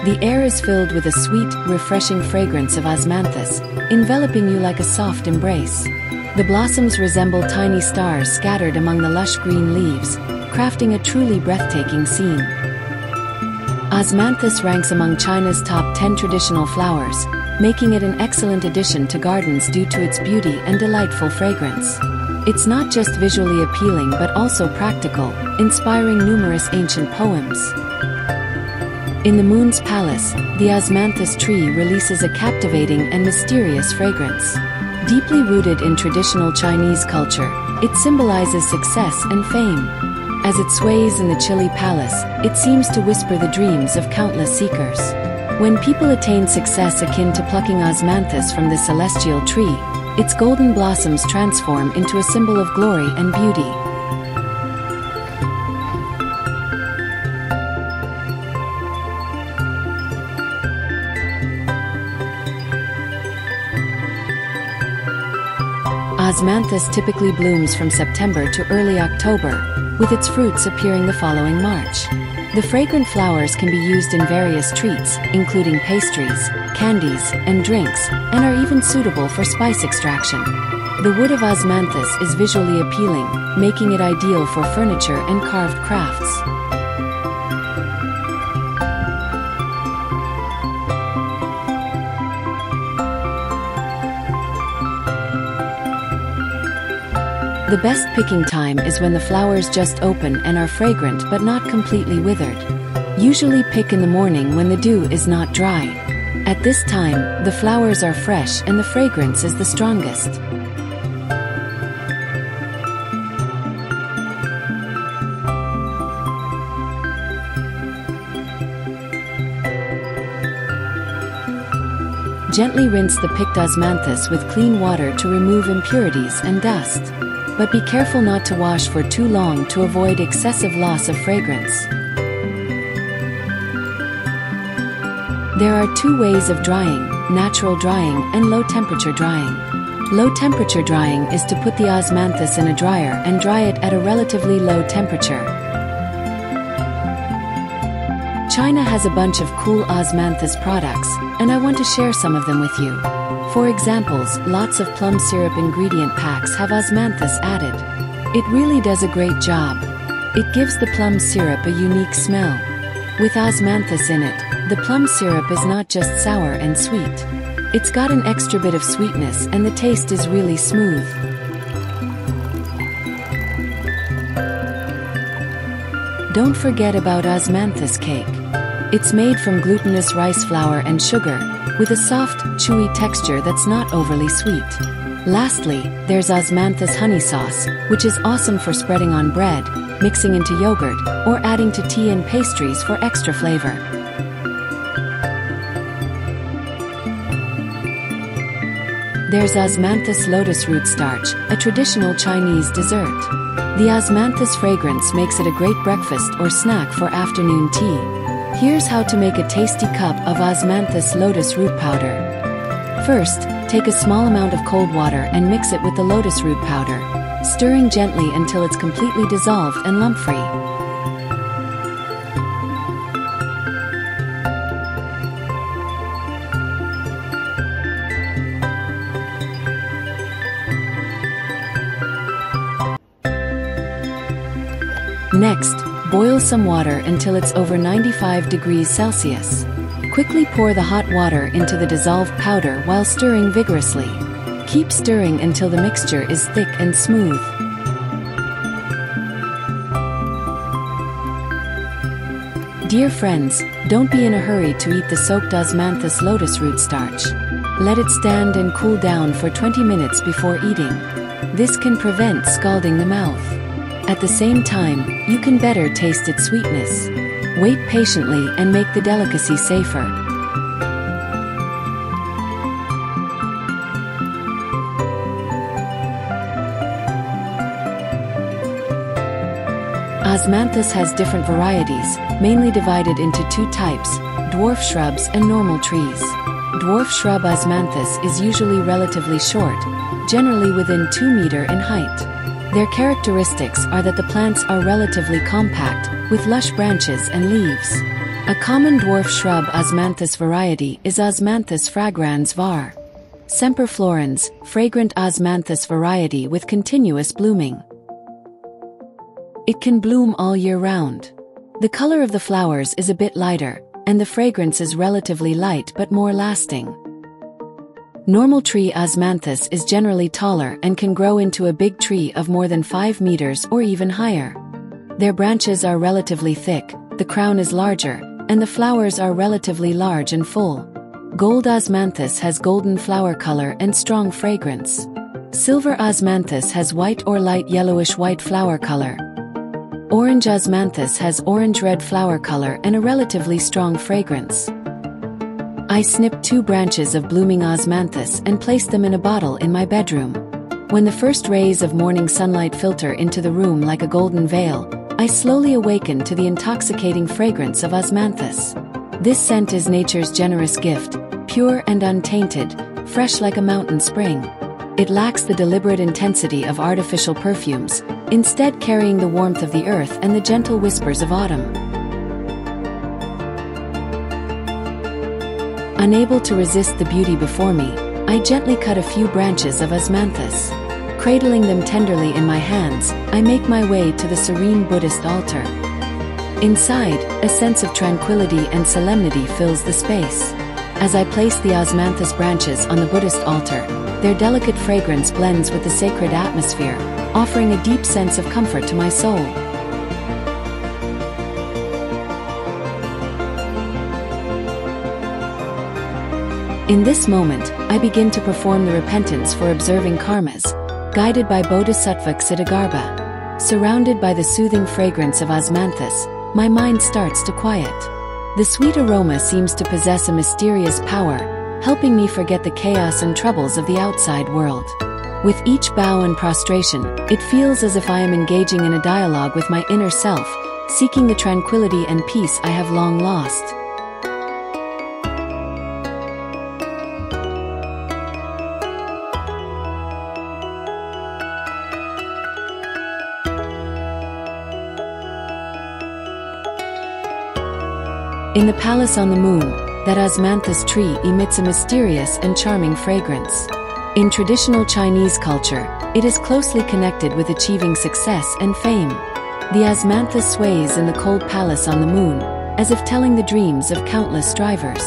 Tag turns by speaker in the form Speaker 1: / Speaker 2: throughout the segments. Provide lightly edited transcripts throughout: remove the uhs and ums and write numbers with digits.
Speaker 1: The air is filled with a sweet, refreshing fragrance of Osmanthus, enveloping you like a soft embrace. The blossoms resemble tiny stars scattered among the lush green leaves, crafting a truly breathtaking scene. Osmanthus ranks among China's top 10 traditional flowers, making it an excellent addition to gardens due to its beauty and delightful fragrance. It's not just visually appealing but also practical, inspiring numerous ancient poems. In the moon's palace, the Osmanthus tree releases a captivating and mysterious fragrance. Deeply rooted in traditional Chinese culture, it symbolizes success and fame. As it sways in the chilly palace, it seems to whisper the dreams of countless seekers. When people attain success akin to plucking Osmanthus from the celestial tree, its golden blossoms transform into a symbol of glory and beauty. Osmanthus typically blooms from September to early October, with its fruits appearing the following March. The fragrant flowers can be used in various treats, including pastries, candies, and drinks, and are even suitable for spice extraction. The wood of Osmanthus is visually appealing, making it ideal for furniture and carved crafts. The best picking time is when the flowers just open and are fragrant but not completely withered. Usually pick in the morning when the dew is not dry. At this time, the flowers are fresh and the fragrance is the strongest. Gently rinse the picked Osmanthus with clean water to remove impurities and dust. But be careful not to wash for too long to avoid excessive loss of fragrance. There are two ways of drying: natural drying and low-temperature drying. Low-temperature drying is to put the Osmanthus in a dryer and dry it at a relatively low temperature. China has a bunch of cool Osmanthus products, and I want to share some of them with you. For examples, lots of plum syrup ingredient packs have Osmanthus added. It really does a great job. It gives the plum syrup a unique smell. With Osmanthus in it, the plum syrup is not just sour and sweet. It's got an extra bit of sweetness and the taste is really smooth. Don't forget about Osmanthus cake. It's made from glutinous rice flour and sugar, with a soft, chewy texture that's not overly sweet. Lastly, there's Osmanthus honey sauce, which is awesome for spreading on bread, mixing into yogurt, or adding to tea and pastries for extra flavor. There's Osmanthus lotus root starch, a traditional Chinese dessert. The Osmanthus fragrance makes it a great breakfast or snack for afternoon tea. Here's how to make a tasty cup of Osmanthus lotus root powder. First, take a small amount of cold water and mix it with the lotus root powder, stirring gently until it's completely dissolved and lump-free. Next, boil some water until it's over 95 degrees Celsius. Quickly pour the hot water into the dissolved powder while stirring vigorously. Keep stirring until the mixture is thick and smooth. Dear friends, don't be in a hurry to eat the soaked Osmanthus lotus root starch. Let it stand and cool down for 20 minutes before eating. This can prevent scalding the mouth. At the same time, you can better taste its sweetness. Wait patiently and make the delicacy safer. Osmanthus has different varieties, mainly divided into two types: dwarf shrubs and normal trees. Dwarf shrub Osmanthus is usually relatively short, generally within 2 meters in height. Their characteristics are that the plants are relatively compact, with lush branches and leaves. A common dwarf shrub Osmanthus variety is Osmanthus fragrans var. Semperflorens, fragrant Osmanthus variety with continuous blooming. It can bloom all year round. The color of the flowers is a bit lighter, and the fragrance is relatively light but more lasting. Normal tree Osmanthus is generally taller and can grow into a big tree of more than 5 meters or even higher. Their branches are relatively thick, the crown is larger, and the flowers are relatively large and full. Gold Osmanthus has golden flower color and strong fragrance. Silver Osmanthus has white or light yellowish-white flower color. Orange Osmanthus has orange-red flower color and a relatively strong fragrance. I snipped 2 branches of blooming Osmanthus and placed them in a bottle in my bedroom. When the first rays of morning sunlight filter into the room like a golden veil, I slowly awaken to the intoxicating fragrance of Osmanthus. This scent is nature's generous gift, pure and untainted, fresh like a mountain spring. It lacks the deliberate intensity of artificial perfumes, instead carrying the warmth of the earth and the gentle whispers of autumn. Unable to resist the beauty before me, I gently cut a few branches of Osmanthus. Cradling them tenderly in my hands, I make my way to the serene Buddhist altar. Inside, a sense of tranquility and solemnity fills the space. As I place the Osmanthus branches on the Buddhist altar, their delicate fragrance blends with the sacred atmosphere, offering a deep sense of comfort to my soul. In this moment, I begin to perform the repentance for observing karmas, guided by Bodhisattva Ksitigarbha. Surrounded by the soothing fragrance of Osmanthus, my mind starts to quiet. The sweet aroma seems to possess a mysterious power, helping me forget the chaos and troubles of the outside world. With each bow and prostration, it feels as if I am engaging in a dialogue with my inner self, seeking the tranquility and peace I have long lost. In the palace on the moon, that Osmanthus tree emits a mysterious and charming fragrance. In traditional Chinese culture, it is closely connected with achieving success and fame. The Osmanthus sways in the cold palace on the moon, as if telling the dreams of countless strivers.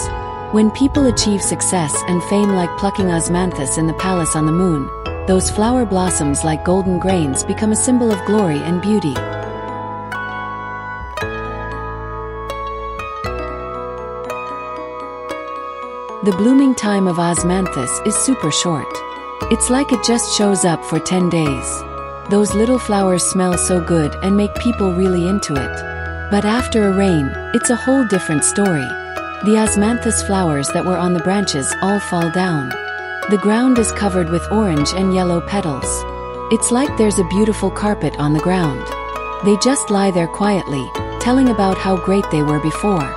Speaker 1: When people achieve success and fame like plucking Osmanthus in the palace on the moon, those flower blossoms like golden grains become a symbol of glory and beauty. The blooming time of Osmanthus is super short. It's like it just shows up for 10 days. Those little flowers smell so good and make people really into it. But after a rain, it's a whole different story. The Osmanthus flowers that were on the branches all fall down. The ground is covered with orange and yellow petals. It's like there's a beautiful carpet on the ground. They just lie there quietly, telling about how great they were before.